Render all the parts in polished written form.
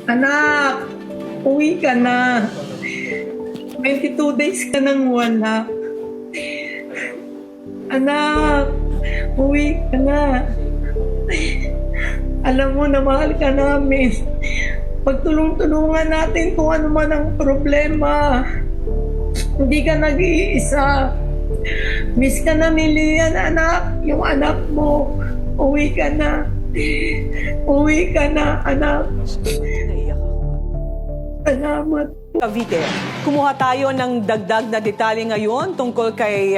Anak, uwi ka na. 22 days ka nang wala. Anak, uwi ka na. Alam mo na mahal ka namin. Pagtulong-tulungan natin kung ano man ang problema. Hindi ka nag-iisa. Miss ka na ni Lian, anak. Yung anak mo. Uwi ka na. Uwi ka na, anak. Naiyak ako. Salamat. Cavite, kumuha tayo ng dagdag na detalye ngayon tungkol kay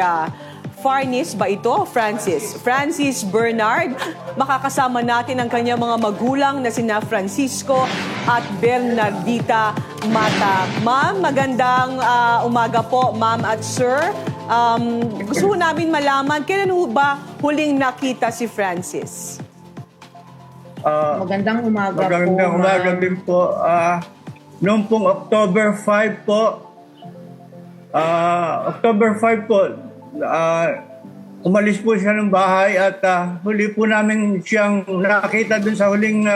Farnis ba ito? Francis Bernard. Makakasama natin ang kanyang mga magulang na sina Francisco at Bernardita Mata. Ma'am, magandang umaga po, ma'am at sir. Gusto namin malaman, kailan ba huling nakita si Francis? Magandang umaga po. Magandang umaga din po. Noong pong October 5 po, umalis po siya ng bahay at huli po namin siyang nakita dun sa huling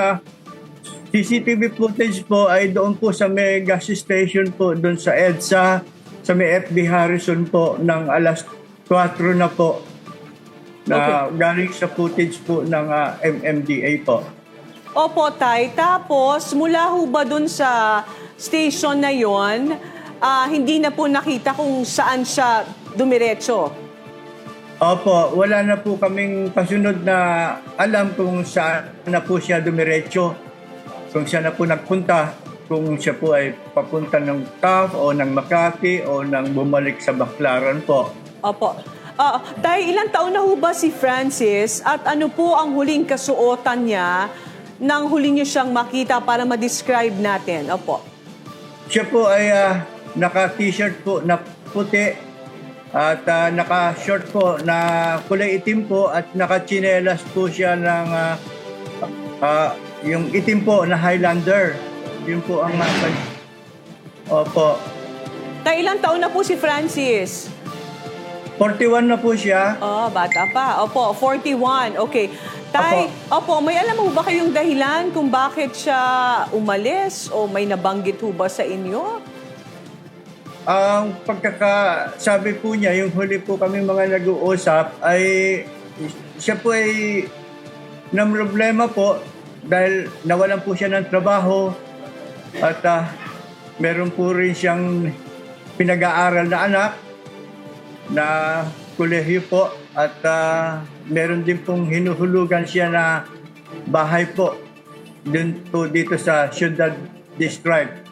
CCTV footage po ay doon po sa may gas station po, doon sa EDSA, sa may FB Harrison po ng alas 4 na po na galing sa footage po ng MMDA po. Opo, Tay. Tapos, mula ho ba dun sa station na yon, hindi na po nakita kung saan siya dumiretso? Opo, wala na po kaming pasunod na alam kung saan na po siya dumiretso. Kung siya na po nagpunta, kung siya po ay papunta ng Taft o ng Makati o ng bumalik sa Baclaran po. Opo. Tay, ilang taon na ho ba si Francis at ano po ang huling kasuotan niya nang huli niyo siyang makita para ma-describe natin? Opo. Siya po ay naka-t-shirt po na puti at naka-short po na kulay itim po at naka-chinelas po siya ng yung itim po na Highlander. Yun po ang Opo. Tay, ilang taon na po si Francis? 41 na po siya. Oh, bata pa. Opo, 41. Okay. Tay, opo, may alam mo ba kayong dahilan kung bakit siya umalis o may nabanggit ho ba sa inyo? Ang pagkakasabi po niya, yung huli po kami mga nag-uusap, ay siya po ay namroblema po dahil nawalan po siya ng trabaho at meron po rin siyang pinag-aaral na anak na kolehiyo po at meron din pong hinuhulugan siya na bahay po dun po dito sa Ciudad Described.